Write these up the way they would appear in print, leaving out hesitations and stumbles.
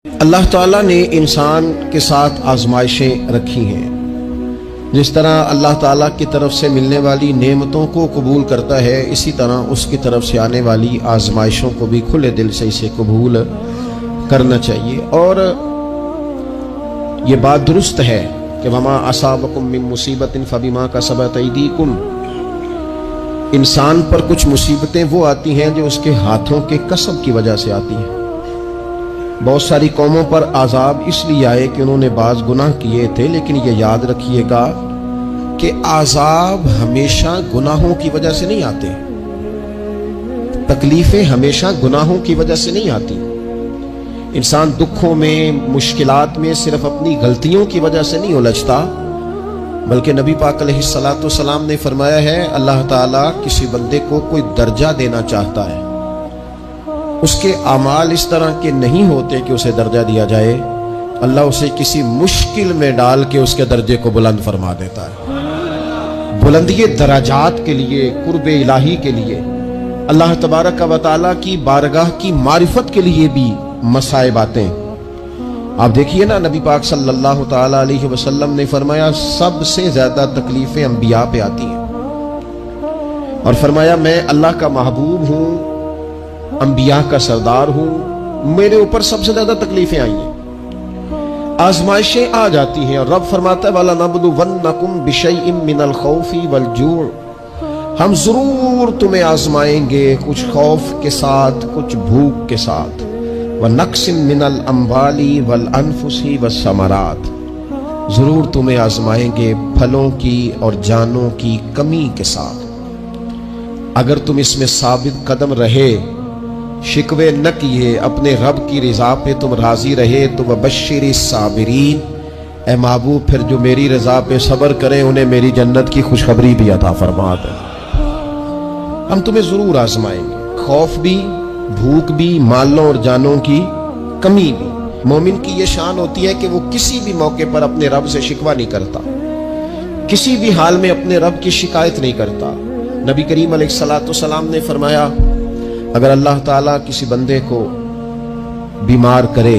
اللہ تعالیٰ نے انسان کے ساتھ آزمائشیں رکھی ہیں۔ جس طرح اللہ تعالیٰ کی طرف سے ملنے والی نعمتوں کو قبول کرتا ہے، اسی طرح اس کی طرف سے آنے والی آزمائشوں کو بھی کھلے دل سے اسے قبول کرنا چاہیے۔ اور یہ بات درست ہے کہ وما اصابکم من مصیبت فبما کسبت ایدیکم، انسان پر کچھ مصیبتیں وہ آتی ہیں جو اس کے ہاتھوں کے کسب کی وجہ سے آتی ہیں۔ بہت ساری قوموں پر عذاب اس لیے آئے کہ انہوں نے بعض گناہ کیے تھے، لیکن یہ یاد رکھیے گا کہ عذاب ہمیشہ گناہوں کی وجہ سے نہیں آتے، تکلیفیں ہمیشہ گناہوں کی وجہ سے نہیں آتی۔ انسان دکھوں میں، مشکلات میں صرف اپنی غلطیوں کی وجہ سے نہیں الجھتا، بلکہ نبی پاک علیہ الصلوۃ والسلام نے فرمایا ہے اللہ تعالیٰ کسی بندے کو کوئی درجہ دینا چاہتا ہے، اس کے اعمال اس طرح کے نہیں ہوتے کہ اسے درجہ دیا جائے، اللہ اسے کسی مشکل میں ڈال کے اس کے درجے کو بلند فرما دیتا ہے۔ بلندی درجات کے لیے، قرب الہی کے لیے، اللہ تبارک و تعالیٰ کی بارگاہ کی معرفت کے لیے بھی مصائب آتے ہیں۔ آپ دیکھیے نا، نبی پاک صلی اللہ تعالیٰ علیہ وسلم نے فرمایا سب سے زیادہ تکلیفیں انبیاء پہ آتی ہیں، اور فرمایا میں اللہ کا محبوب ہوں، انبیاء کا سردار ہوں، میرے اوپر سب سے زیادہ تکلیفیں آئی ہیں، آزمائشیں آ جاتی ہیں۔ اور رب فرماتا ہے وَلَنَبْلُوَنَّكُمْ بِشَيْءٍ مِّنَ الْخَوْفِ وَالْجُوعِ، ہم ضرور تمہیں آزمائیں گے کچھ خوف کے ساتھ، کچھ بھوک کے ساتھ، وَنَقْصٍ مِّنَ الْأَمْوَالِ وَالْأَنفُسِ وَالثَّمَرَاتِ، ضرور تمہیں آزمائیں گے پھلوں کی اور جانوں کی کمی کے ساتھ۔ اگر تم اس میں ثابت قدم رہے، شکوے نہ کیے، اپنے رب کی رضا پہ تم راضی رہے، تو وَبَشِّرِ الصَّابِرِينَ، اے محبوب پھر جو میری رضا پہ صبر کریں انہیں میری جنت کی خوشخبری بھی عطا فرما دے۔ ہم تمہیں ضرور آزمائیں گے، خوف بھی، بھوک بھی، مالوں اور جانوں کی کمی بھی۔ مومن کی یہ شان ہوتی ہے کہ وہ کسی بھی موقع پر اپنے رب سے شکوہ نہیں کرتا، کسی بھی حال میں اپنے رب کی شکایت نہیں کرتا۔ نبی کریم علیہ الصلوۃ والسلام نے فرمایا اگر اللہ تعالیٰ کسی بندے کو بیمار کرے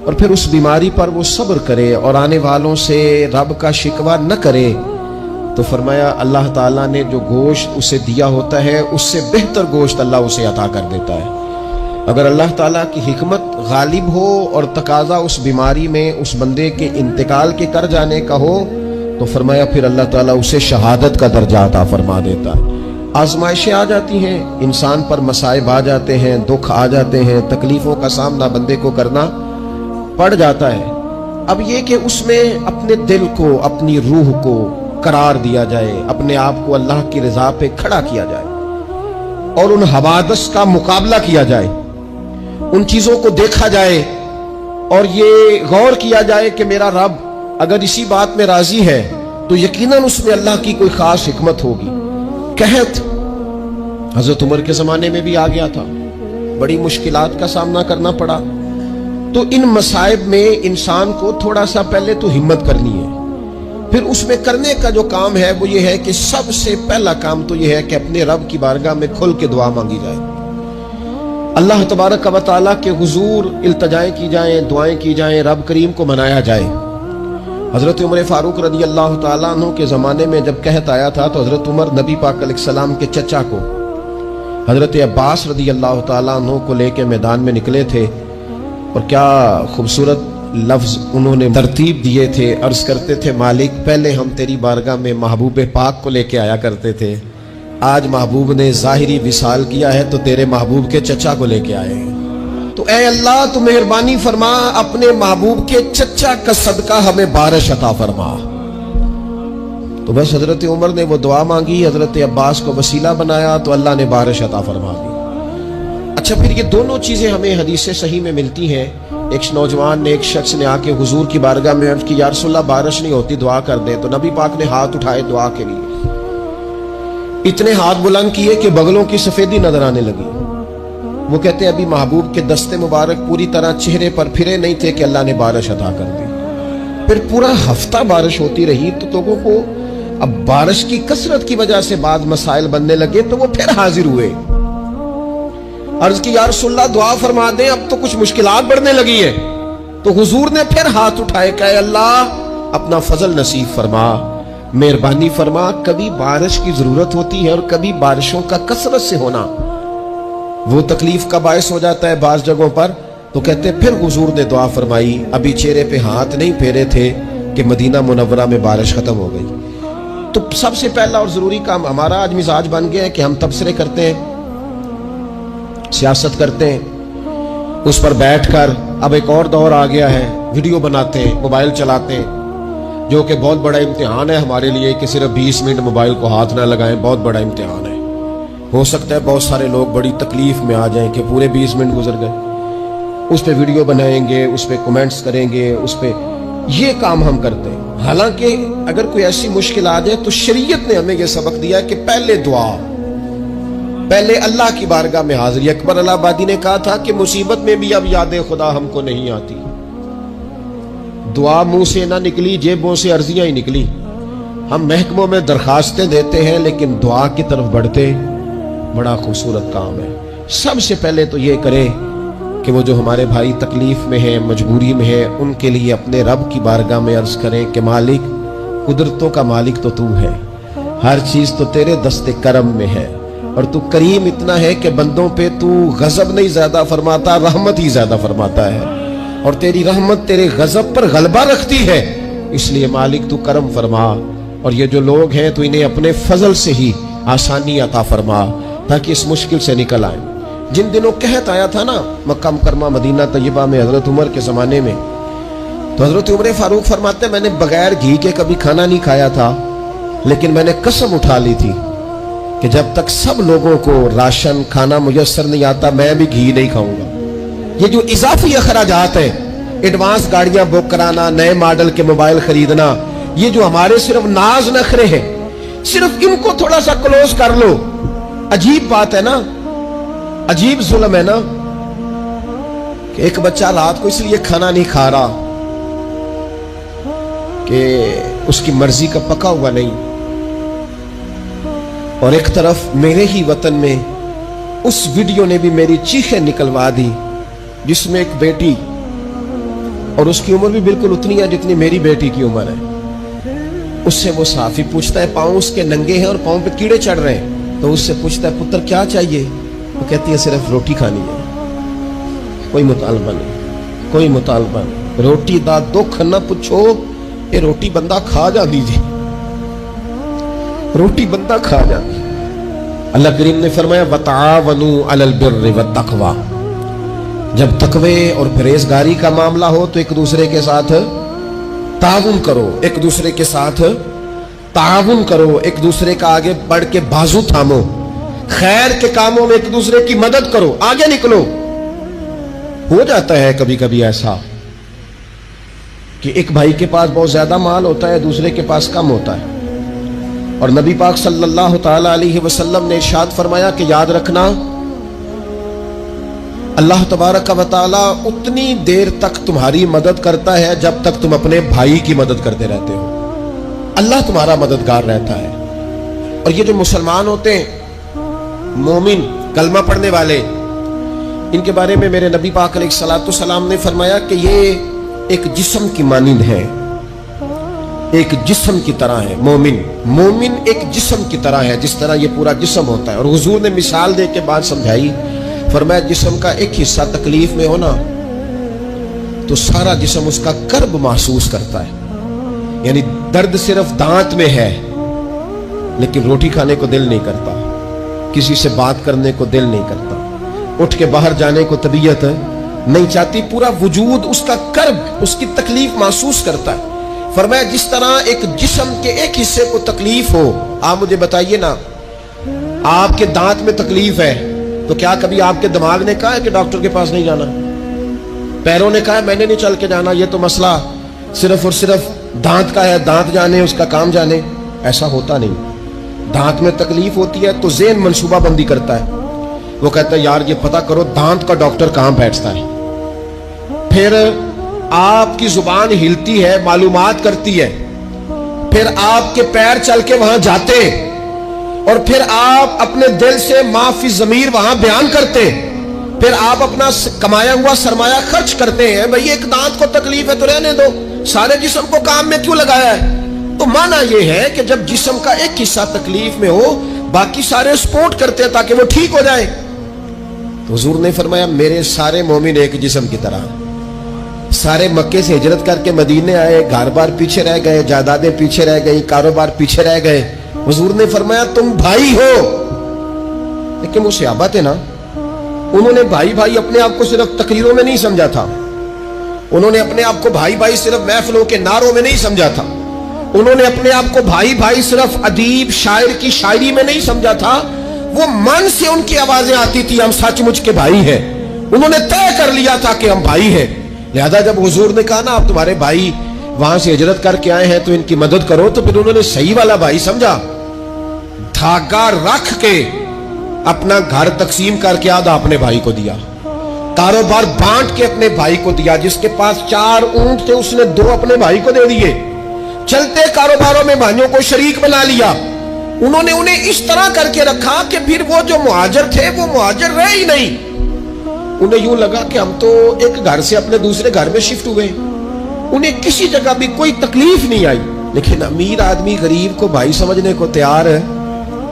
اور پھر اس بیماری پر وہ صبر کرے اور آنے والوں سے رب کا شکوہ نہ کرے، تو فرمایا اللہ تعالیٰ نے جو گوشت اسے دیا ہوتا ہے اس سے بہتر گوشت اللہ اسے عطا کر دیتا ہے۔ اگر اللہ تعالیٰ کی حکمت غالب ہو اور تقاضا اس بیماری میں اس بندے کے انتقال کے کر جانے کا ہو، تو فرمایا پھر اللہ تعالیٰ اسے شہادت کا درجہ عطا فرما دیتا ہے۔ آزمائشیں آ جاتی ہیں، انسان پر مصائب آ جاتے ہیں، دکھ آ جاتے ہیں، تکلیفوں کا سامنا بندے کو کرنا پڑ جاتا ہے۔ اب یہ کہ اس میں اپنے دل کو، اپنی روح کو قرار دیا جائے، اپنے آپ کو اللہ کی رضا پہ کھڑا کیا جائے اور ان حوادث کا مقابلہ کیا جائے، ان چیزوں کو دیکھا جائے اور یہ غور کیا جائے کہ میرا رب اگر اسی بات میں راضی ہے تو یقیناً اس میں اللہ کی کوئی خاص حکمت ہوگی۔ قحط حضرت عمر کے زمانے میں بھی آ گیا تھا، بڑی مشکلات کا سامنا کرنا پڑا۔ تو ان مصائب میں انسان کو تھوڑا سا پہلے تو ہمت کرنی ہے، پھر اس میں کرنے کا جو کام ہے وہ یہ ہے کہ سب سے پہلا کام تو یہ ہے کہ اپنے رب کی بارگاہ میں کھل کے دعا مانگی جائے، اللہ تبارک و تعالیٰ کے حضور التجائیں کی جائیں، دعائیں کی جائیں، رب کریم کو منایا جائے۔ حضرت عمر فاروق رضی اللہ تعالیٰ عنہ کے زمانے میں جب قحط آیا تھا تو حضرت عمر نبی پاک علیہ السلام کے چچا کو حضرت عباس رضی اللہ تعالیٰ عنہ کو لے کے میدان میں نکلے تھے، اور کیا خوبصورت لفظ انہوں نے ترتیب دیے تھے، عرض کرتے تھے مالک پہلے ہم تیری بارگاہ میں محبوب پاک کو لے کے آیا کرتے تھے، آج محبوب نے ظاہری وصال کیا ہے تو تیرے محبوب کے چچا کو لے کے آئے ہیں، تو اے اللہ تو مہربانی فرما اپنے محبوب کے چچا کا صدقہ ہمیں بارش عطا فرما۔ تو بس حضرت عمر نے وہ دعا مانگی، حضرت عباس کو وسیلہ بنایا تو اللہ نے بارش عطا فرما دی۔ اچھا پھر یہ دونوں چیزیں ہمیں حدیث صحیح میں ملتی ہیں۔ ایک نوجوان نے، ایک شخص نے آ کے حضور کی بارگاہ میں عرض کی یا رسول اللہ بارش نہیں ہوتی، دعا کر دے، تو نبی پاک نے ہاتھ اٹھائے دعا کے لیے، اتنے ہاتھ بلند کیے کہ بغلوں کی سفیدی نظر آنے لگی۔ وہ کہتے ہیں ابھی محبوب کے دستے مبارک پوری طرح چہرے پر پھرے نہیں تھے کہ اللہ نے بارش عطا کر دی۔ پھر پورا ہفتہ بارش ہوتی رہی تو لوگوں کو اب بارش کی کثرت کی وجہ سے بعض مسائل بننے لگے، تو وہ پھر حاضر ہوئے۔ عرض کی یا رسول اللہ دعا فرما دیں، اب تو کچھ مشکلات بڑھنے لگی ہیں۔ تو حضور نے پھر ہاتھ اٹھائے کہ اے اللہ اپنا فضل نصیب فرما، مہربانی فرما۔ کبھی بارش کی ضرورت ہوتی ہے اور کبھی بارشوں کا کثرت سے ہونا وہ تکلیف کا باعث ہو جاتا ہے بعض جگہوں پر۔ تو کہتے پھر حضور نے دعا فرمائی، ابھی چہرے پہ ہاتھ نہیں پھیرے تھے کہ مدینہ منورہ میں بارش ختم ہو گئی۔ تو سب سے پہلا اور ضروری کام ہمارا آج مزاج بن گیا ہے کہ ہم تبصرے کرتے ہیں، سیاست کرتے ہیں، اس پر بیٹھ کر اب ایک اور دور آ گیا ہے، ویڈیو بناتے ہیں، موبائل چلاتے ہیں، جو کہ بہت بڑا امتحان ہے ہمارے لیے کہ صرف 20 منٹ موبائل کو ہاتھ نہ لگائیں، بہت بڑا امتحان ہے۔ ہو سکتا ہے بہت سارے لوگ بڑی تکلیف میں آ جائیں کہ پورے 20 منٹ گزر گئے، اس پہ ویڈیو بنائیں گے، اس پہ کومنٹس کریں گے، اس پہ یہ کام ہم کرتے ہیں۔ حالانکہ اگر کوئی ایسی مشکل آ جائے تو شریعت نے ہمیں یہ سبق دیا کہ پہلے دعا، پہلے اللہ کی بارگاہ میں حاضری۔ اکبر الہ آبادی نے کہا تھا کہ مصیبت میں بھی اب یاد خدا ہم کو نہیں آتی، دعا منہ سے نہ نکلی، جیبوں سے عرضیاں ہی نکلی۔ ہم محکموں میں درخواستیں دیتے ہیں لیکن دعا کی طرف بڑھتے بڑا خوبصورت کام ہے۔ سب سے پہلے تو یہ کرے کہ وہ جو ہمارے بھائی تکلیف میں ہیں، مجبوری میں ہیں، ان کے لیے اپنے رب کی بارگاہ میں عرض کریں کہ مالک، قدرتوں کا مالک تو تو ہے، ہر چیز تو تیرے دست کرم میں ہے، اور تو کریم اتنا ہے کہ بندوں پہ تو غضب نہیں زیادہ فرماتا، رحمت ہی زیادہ فرماتا ہے، اور تیری رحمت تیرے غضب پر غلبہ رکھتی ہے۔ اس لیے مالک تو کرم فرما، اور یہ جو لوگ ہیں تو انہیں اپنے فضل سے ہی آسانی عطا فرما تاکہ اس مشکل سے نکل آئیں۔ جن دنوں قحط آیا تھا نا مکہ مکرمہ مدینہ طیبہ میں حضرت عمر کے زمانے میں، تو حضرت عمر فاروق فرماتے ہیں میں نے بغیر گھی کے کبھی کھانا نہیں کھایا تھا، لیکن میں نے قسم اٹھا لی تھی کہ جب تک سب لوگوں کو راشن کھانا میسر نہیں آتا میں بھی گھی نہیں کھاؤں گا۔ یہ جو اضافی اخراجات ہیں، ایڈوانس گاڑیاں بک کرانا، نئے ماڈل کے موبائل خریدنا، یہ جو ہمارے صرف ناز نخرے ہیں، صرف ان کو تھوڑا سا کلوز کر لو۔ عجیب بات ہے نا، عجیب ظلم ہے نا کہ ایک بچہ رات کو اس لیے کھانا نہیں کھا رہا کہ اس کی مرضی کا پکا ہوا نہیں، اور ایک طرف میرے ہی وطن میں اس ویڈیو نے بھی میری چیخیں نکلوا دی جس میں ایک بیٹی، اور اس کی عمر بھی بالکل اتنی ہے جتنی میری بیٹی کی عمر ہے، اس سے وہ صحافی پوچھتا ہے، پاؤں اس کے ننگے ہیں اور پاؤں پہ کیڑے چڑھ رہے ہیں، تو اس سے پوچھتا ہے پتر کیا چاہیے؟ وہ کہتی ہے صرف روٹی کھانی ہے، کوئی مطالبہ نہیں، کوئی مطالبہ نہیں، روٹی دا دکھ نہ پوچھو، یہ روٹی بندہ کھا جا دیجیے، روٹی بندہ کھا جا دیجیے۔ اللہ کریم نے فرمایا وَتَعَاوَنُوا عَلَى الْبِرِّ وَالتَّقْوَى، جب تقوی اور پرہیزگاری کا معاملہ ہو تو ایک دوسرے کے ساتھ تعاون کرو، ایک دوسرے کے ساتھ تعاون کرو، ایک دوسرے کا آگے بڑھ کے بازو تھامو، خیر کے کاموں میں ایک دوسرے کی مدد کرو، آگے نکلو۔ ہو جاتا ہے کبھی کبھی ایسا کہ ایک بھائی کے پاس بہت زیادہ مال ہوتا ہے، دوسرے کے پاس کم ہوتا ہے، اور نبی پاک صلی اللہ تعالی علیہ وسلم نے ارشاد فرمایا کہ یاد رکھنا اللہ تبارک و تعالی اتنی دیر تک تمہاری مدد کرتا ہے جب تک تم اپنے بھائی کی مدد کرتے رہتے ہو، اللہ تمہارا مددگار رہتا ہے۔ اور یہ جو مسلمان ہوتے ہیں، مومن، کلمہ پڑھنے والے، ان کے بارے میں میرے نبی پاک علیہ الصلوۃ والسلام نے فرمایا کہ یہ ایک جسم کی مانند ہے، ایک جسم کی طرح ہے۔ مومن ایک جسم کی طرح ہے، جس طرح یہ پورا جسم ہوتا ہے۔ اور حضور نے مثال دے کے بات سمجھائی، فرمایا جسم کا ایک حصہ تکلیف میں ہونا تو سارا جسم اس کا کرب محسوس کرتا ہے، یعنی درد صرف دانت میں ہے لیکن روٹی کھانے کو دل نہیں کرتا، کسی سے بات کرنے کو دل نہیں کرتا، اٹھ کے باہر جانے کو طبیعت نہیں چاہتی، پورا وجود اس کا کرب، اس کی تکلیف محسوس کرتا ہے۔ فرمایا جس طرح ایک جسم کے ایک حصے کو تکلیف ہو، آپ مجھے بتائیے نا، آپ کے دانت میں تکلیف ہے تو کیا کبھی آپ کے دماغ نے کہا ہے کہ ڈاکٹر کے پاس نہیں جانا؟ پیروں نے کہا ہے میں نے نہیں چل کے جانا، یہ تو مسئلہ صرف اور صرف دانت کا ہے، دانت جانے، اس کا کام جانے؟ ایسا ہوتا نہیں۔ دانت میں تکلیف ہوتی ہے تو ذہن منصوبہ بندی کرتا ہے، وہ کہتا ہے یار یہ پتہ کرو دانت کا ڈاکٹر کہاں بیٹھتا ہے، پھر آپ کی زبان ہلتی ہے، معلومات کرتی ہے، پھر آپ کے پیر چل کے وہاں جاتے، اور پھر آپ اپنے دل سے ما فی ضمیر وہاں بیان کرتے، پھر آپ اپنا کمایا ہوا سرمایہ خرچ کرتے ہیں. بھئی ایک دانت کو تکلیف ہے تو رہنے دو, سارے جسم کو کام میں کیوں لگایا ہے؟ تو معنی یہ ہے کہ جب جسم کا ایک حصہ تکلیف میں ہو, باقی سارے سپورٹ کرتے ہیں تاکہ وہ ٹھیک ہو جائے. تو حضور نے فرمایا میرے سارے مومن ایک جسم کی طرح. سارے مکے سے ہجرت کر کے مدینے آئے, گھر بار پیچھے رہ گئے, جائیدادیں پیچھے رہ گئی, کاروبار پیچھے رہ گئے. حضور نے فرمایا تم بھائی ہو. لیکن وہ صحابہ تھے نا, انہوں نے بھائی بھائی اپنے آپ کو صرف تقریروں میں نہیں سمجھا تھا. انہوں نے اپنے آپ کو بھائی بھائی صرف محفلوں کے نعروں میں نہیں سمجھا تھا. انہوں نے اپنے آپ کو بھائی بھائی صرف ادیب شاعر کی شاعری میں نہیں سمجھا تھا. وہ من سے ان کی آوازیں آتی تھی ہم سچ مچ کے بھائی ہیں. انہوں نے طے کر لیا تھا کہ ہم بھائی ہیں. لہذا جب حضور نے کہا نا آپ تمہارے بھائی وہاں سے ہجرت کر کے آئے ہیں تو ان کی مدد کرو, تو پھر انہوں نے صحیح والا بھائی سمجھا. دھاگا رکھ کے اپنا گھر تقسیم کر کے آدھا اپنے بھائی کو دیا, کاروبار بانٹ کے اپنے بھائی کو دیا. جس کے پاس 4 اونٹ تھے اس نے 2 اپنے بھائی کو دے دیے. چلتے کاروباروں میں بھائیوں کو شریک بنا لیا. انہوں نے انہیں اس طرح کر کے رکھا کہ پھر وہ جو مہاجر تھے وہ مہاجر رہے ہی نہیں. انہیں یوں لگا کہ ہم تو ایک گھر سے اپنے دوسرے گھر میں شفٹ ہوئے. انہیں کسی جگہ بھی کوئی تکلیف نہیں آئی. لیکن امیر آدمی غریب کو بھائی سمجھنے کو تیار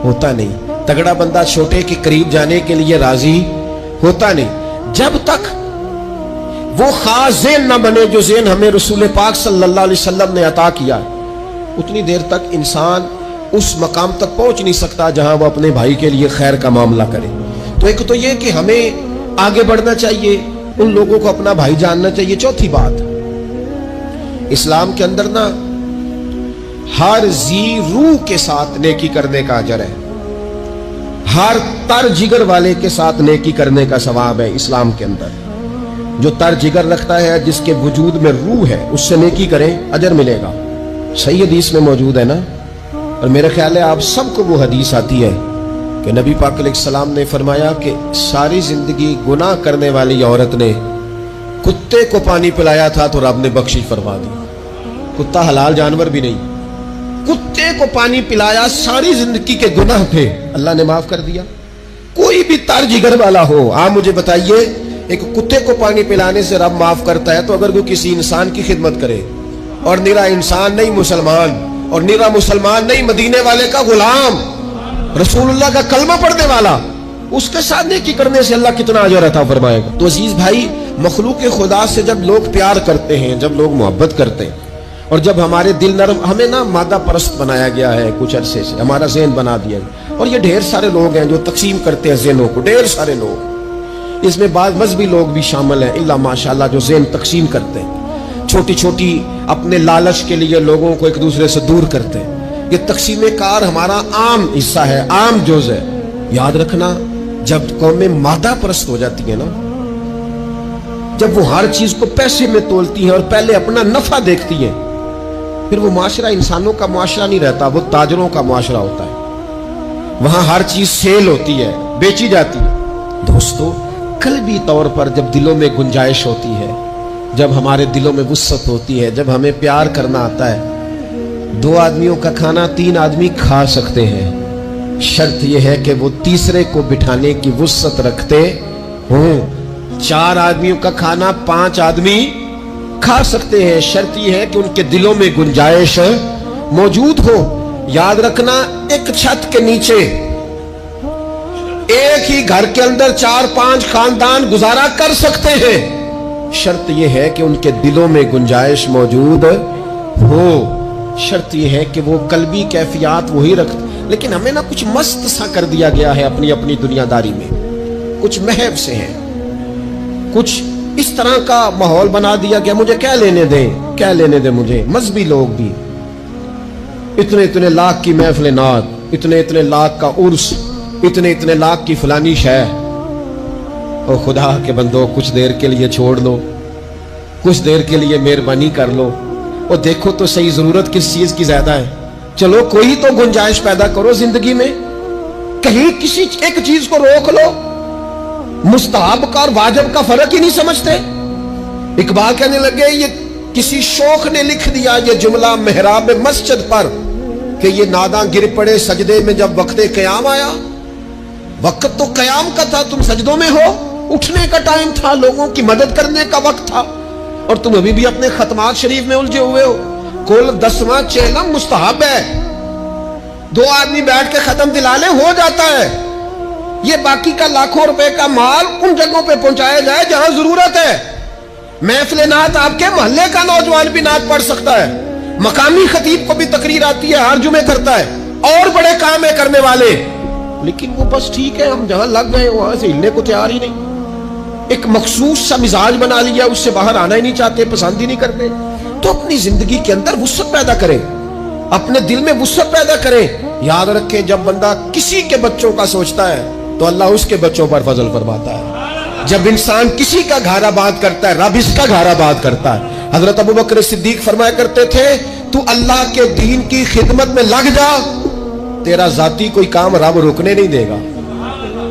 ہوتا نہیں. تگڑا بندہ چھوٹے کے قریب جانے کے لیے راضی ہوتا نہیں. جب تک وہ خاص ذہن نہ بنے جو ذہن ہمیں رسول پاک صلی اللہ علیہ وسلم نے عطا کیا, اتنی دیر تک انسان اس مقام تک پہنچ نہیں سکتا جہاں وہ اپنے بھائی کے لیے خیر کا معاملہ کرے. تو ایک تو یہ کہ ہمیں آگے بڑھنا چاہیے, ان لوگوں کو اپنا بھائی جاننا چاہیے. چوتھی بات, اسلام کے اندر نا ہر ذی روح کے ساتھ نیکی کرنے کا اجر ہے. ہر تر جگر والے کے ساتھ نیکی کرنے کا ثواب ہے اسلام کے اندر. جو تر جگر رکھتا ہے, جس کے وجود میں روح ہے, اس سے نیکی کریں اجر ملے گا. صحیح حدیث میں موجود ہے نا. اور میرے خیال ہے آپ سب کو وہ حدیث آتی ہے کہ نبی پاک علیہ السلام نے فرمایا کہ ساری زندگی گناہ کرنے والی عورت نے کتے کو پانی پلایا تھا تو رب نے بخشش فرما دی. کتا حلال جانور بھی نہیں, کتے کو پانی پلایا, ساری زندگی کے گناہ تھے, اللہ نے معاف کر دیا. کوئی بھی تر جگر والا ہو, آپ مجھے بتائیے ایک کتے کو پانی پلانے سے رب معاف کرتا ہے, تو اگر وہ کسی انسان کی خدمت کرے, اور نرا انسان نہیں مسلمان, اور نرا مسلمان نہیں مدینے والے کا غلام, رسول اللہ کا کلمہ پڑھنے والا, اس کے ساتھ نیکی کرنے سے اللہ کتنا اجر عطا فرمائے گا. تو عزیز بھائی, مخلوق خدا سے جب لوگ پیار کرتے ہیں, جب لوگ محبت کرتے ہیں, اور جب ہمارے دل نرم, ہمیں نا مادہ پرست بنایا گیا ہے کچھ عرصے سے, ہمارا ذہن بنا دیا گیا. اور یہ ڈھیر سارے لوگ ہیں جو تقسیم کرتے ہیں ذہنوں کو, ڈھیر سارے لوگ, اس میں بعض مذہبی لوگ بھی شامل ہیں اللہ ماشاءاللہ, جو ذہن تقسیم کرتے ہیں, چھوٹی چھوٹی اپنے لالچ کے لیے لوگوں کو ایک دوسرے سے دور کرتے ہیں. یہ تقسیم کار ہمارا عام حصہ ہے, عام جز ہے. یاد رکھنا, جب قومیں مادہ پرست ہو جاتی ہیں نا, جب وہ ہر چیز کو پیسے میں تولتی ہیں اور پہلے اپنا نفع دیکھتی ہیں, پھر وہ معاشرہ انسانوں کا معاشرہ نہیں رہتا, وہ تاجروں کا معاشرہ ہوتا ہے. وہاں ہر چیز سیل ہوتی ہے, بیچی جاتی ہے. دوستو, قلبی طور پر جب دلوں میں گنجائش ہوتی ہے, جب ہمارے دلوں میں وسعت ہوتی ہے, جب ہمیں پیار کرنا آتا ہے, 2 آدمیوں کا کھانا 3 آدمی کھا سکتے ہیں. شرط یہ ہے کہ وہ تیسرے کو بٹھانے کی وسعت رکھتے ہوں. 4 آدمیوں کا کھانا 5 آدمی کھا سکتے ہیں. شرط یہ ہے کہ ان کے دلوں میں گنجائش موجود ہو. یاد رکھنا, ایک چھت کے نیچے ایک ہی گھر کے اندر 4-5 خاندان گزارا کر سکتے ہیں. شرط یہ ہے کہ ان کے دلوں میں گنجائش موجود ہو. شرط یہ ہے کہ وہ قلبی کیفیات وہی رکھتے. لیکن ہمیں نا کچھ مست سا کر دیا گیا ہے اپنی اپنی دنیا داری میں, کچھ محب سے ہیں, کچھ اس طرح کا ماحول بنا دیا گیا, مجھے کیا لینے دیں, کیا لینے دیں مجھے. مذہبی لوگ بھی اتنے لاکھ کی محفل نعت, اتنے لاکھ کا عرس, اتنے لاکھ کی فلانی شے. اور خدا کے بندو, کچھ دیر کے لیے چھوڑ لو, کچھ دیر کے لیے مہربانی کر لو, اور دیکھو تو صحیح ضرورت کس چیز کی زیادہ ہے. چلو کوئی تو گنجائش پیدا کرو زندگی میں, کہیں کسی ایک چیز کو روک لو. مستحب کا اور واجب کا فرق ہی نہیں سمجھتے. اقبال کہنے لگے, یہ کسی شوخ نے لکھ دیا یہ جملہ محراب مسجد پر, کہ یہ ناداں گر پڑے سجدے میں جب وقت قیام آیا. وقت تو قیام کا تھا, تم سجدوں میں ہو. اٹھنے کا ٹائم تھا, لوگوں کی مدد کرنے کا وقت تھا, اور تم ابھی بھی اپنے ختمات شریف میں الجھے ہوئے ہو. کل 10واں چہلم مستحب ہے, 2 آدمی بیٹھ کے ختم دلا لے ہو جاتا ہے. یہ باقی کا لاکھوں روپے کا مال ان جگہوں پہ پہنچایا جائے جہاں ضرورت ہے. محفل نعت آپ کے محلے کا نوجوان بھی نعت پڑھ سکتا ہے, مقامی خطیب کو بھی تقریر آتی ہے, ہر جمعے کرتا ہے, اور بڑے کام ہے کرنے والے, لیکن وہ بس ٹھیک ہے ہم جہاں لگ گئے وہاں سے ہلنے کو تیار ہی نہیں. ایک مخصوص سا مزاج بنا لیا, اس سے باہر آنا ہی نہیں چاہتے, پسند ہی نہیں کرتے. تو اپنی زندگی کے اندر وسعت پیدا کریں, اپنے دل میں وسعت پیدا کریں. یاد رکھیں جب بندہ کسی کے بچوں کا سوچتا ہے تو اللہ اس کے بچوں پر فضل فرماتا ہے. جب انسان کسی کا گھر آباد کرتا ہے رب اس کا گھر آباد کرتا ہے. حضرت ابوبکر صدیق فرمایا کرتے تھے تو اللہ کے دین کی خدمت میں لگ جا, تیرا ذاتی کوئی کام رب روکنے نہیں دے گا,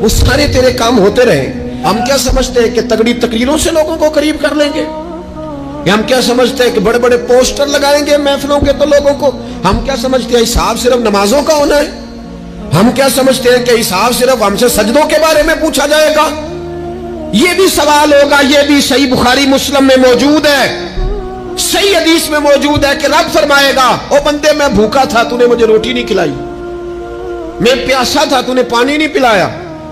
وہ سارے تیرے کام ہوتے رہیں. ہم کیا سمجھتے ہیں کہ تگڑی تقریروں سے لوگوں کو قریب کر لیں گے, یا ہم کیا سمجھتے ہیں کہ بڑے بڑے پوسٹر لگائیں گے محفلوں کے تو لوگوں کو, ہم کیا سمجھتے ہیں حساب صرف نمازوں کا ہونا ہے, ہم کیا سمجھتے ہیں کہ حساب صرف ہم سے سجدوں کے بارے میں پوچھا جائے گا. یہ بھی سوال ہوگا, یہ بھی صحیح بخاری مسلم میں موجود ہے, صحیح حدیث میں موجود ہے کہ رب فرمائے گا او بندے میں بھوکا تھا تو نے مجھے روٹی نہیں کھلائی, میں پیاسا تھا تو نے پانی نہیں پلایا,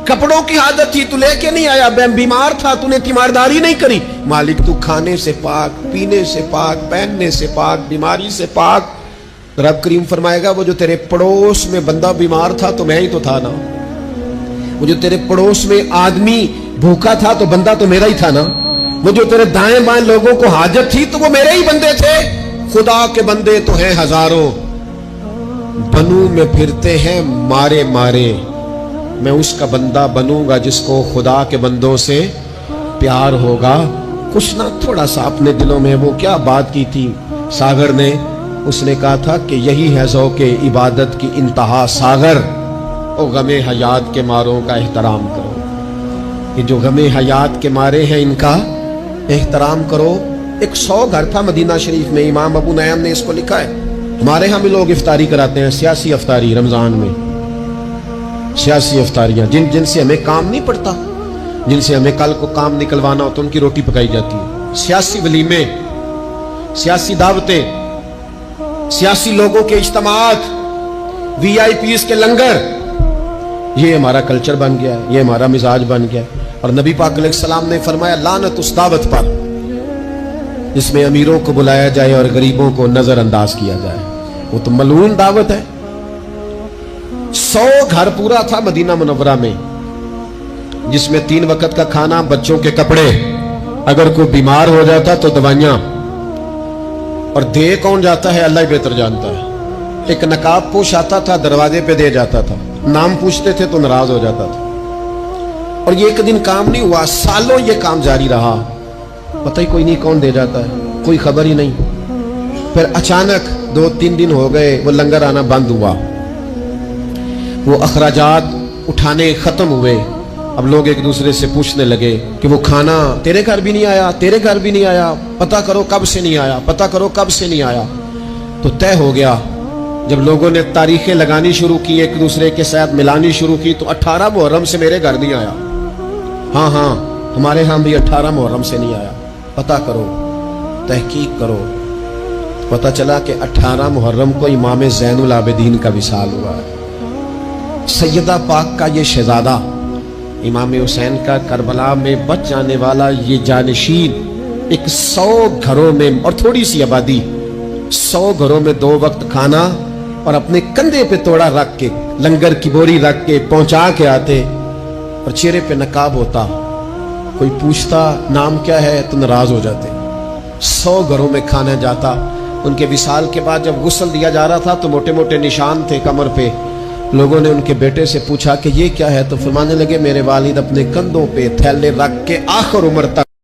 کپڑوں کی حاجت تھی تو لے کے نہیں آیا, میں بیمار تھا تو نے تیمارداری نہیں کری. مالک تو کھانے سے پاک, پینے سے پاک, پہننے سے پاک, بیماری سے پاک. رب کریم فرمائے گا وہ جو تیرے پڑوس میں بندہ بیمار تھا تو میں ہی تو تھا نا, وہ جو تیرے پڑوس میں آدمی بھوکا تھا تو بندہ تو میرا ہی تھا نا, وہ جو تیرے دائیں بائیں لوگوں کو حاجت تھی تو وہ میرے ہی بندے تھے. خدا کے بندے تو ہیں ہزاروں, بنوں میں پھرتے ہیں مارے مارے, میں اس کا بندہ بنوں گا جس کو خدا کے بندوں سے پیار ہوگا. کچھ نہ تھوڑا سا اپنے دلوں میں وہ کیا بات کی تھی ساگر نے, اس نے کہا تھا کہ یہی ہے ذوق عبادت کی انتہا ساگر, او غم حیات کے ماروں کا احترام کرو. یہ جو غم حیات کے مارے ہیں ان کا احترام کرو. 100 گھر تھا مدینہ شریف میں, امام ابو نعیم نے اس کو لکھا ہے. ہمارے ہاں بھی لوگ افطاری کراتے ہیں, سیاسی افطاری رمضان میں, سیاسی افطاریاں جن سے ہمیں کام نہیں پڑتا, جن سے ہمیں کل کو کام نکلوانا ہو تو ان کی روٹی پکائی جاتی ہے. سیاسی ولیمے, سیاسی دعوتیں, سیاسی لوگوں کے اجتماعات, VIP کے لنگر, یہ ہمارا کلچر بن گیا ہے, یہ ہمارا مزاج بن گیا ہے. اور نبی پاک علیہ السلام نے فرمایا لعنت اس دعوت پر جس میں امیروں کو بلایا جائے اور غریبوں کو نظر انداز کیا جائے, وہ تو ملعون دعوت ہے. 100 گھر پورا تھا مدینہ منورہ میں, جس میں 3 وقت کا کھانا, بچوں کے کپڑے, اگر کوئی بیمار ہو جاتا تو دوائیاں, اور دے کون جاتا ہے اللہ ہی بہتر جانتا ہے. ایک نقاب پوش آتا تھا, دروازے پہ دے جاتا تھا, نام پوچھتے تھے تو ناراض ہو جاتا تھا. اور یہ ایک دن کام نہیں ہوا, سالوں یہ کام جاری رہا, پتہ ہی کوئی نہیں کون دے جاتا ہے, کوئی خبر ہی نہیں. پھر اچانک 2-3 دن ہو گئے, وہ لنگر آنا بند ہوا, وہ اخراجات اٹھانے ختم ہوئے. اب لوگ ایک دوسرے سے پوچھنے لگے کہ وہ کھانا تیرے گھر بھی نہیں آیا, تیرے گھر بھی نہیں آیا, پتہ کرو کب سے نہیں آیا, پتہ کرو کب سے نہیں آیا. تو طے ہو گیا, جب لوگوں نے تاریخیں لگانی شروع کی, ایک دوسرے کے ساتھ ملانی شروع کی, تو 18 محرم سے میرے گھر نہیں آیا. ہاں ہمارے ہاں بھی 18 محرم سے نہیں آیا, پتہ کرو, تحقیق کرو. پتہ چلا کہ 18 محرم کو امام زین العابدین کا وصال ہوا ہے. سیدہ پاک کا یہ شہزادہ, امام حسین کا کربلا میں بچ جانے والا یہ جانشین, ایک 100 گھروں میں اور تھوڑی سی آبادی, 100 گھروں میں 2 وقت کھانا, اور اپنے کندھے پہ توڑا رکھ کے, لنگر کی بوری رکھ کے پہنچا کے آتے, اور چہرے پہ نقاب ہوتا. کوئی پوچھتا نام کیا ہے تو ناراض ہو جاتے. 100 گھروں میں کھانا جاتا. ان کے وصال کے بعد جب غسل دیا جا رہا تھا تو موٹے موٹے نشان تھے کمر پہ. لوگوں نے ان کے بیٹے سے پوچھا کہ یہ کیا ہے, تو فرمانے لگے میرے والد اپنے کندھوں پہ تھیلے رکھ کے آخر عمر تک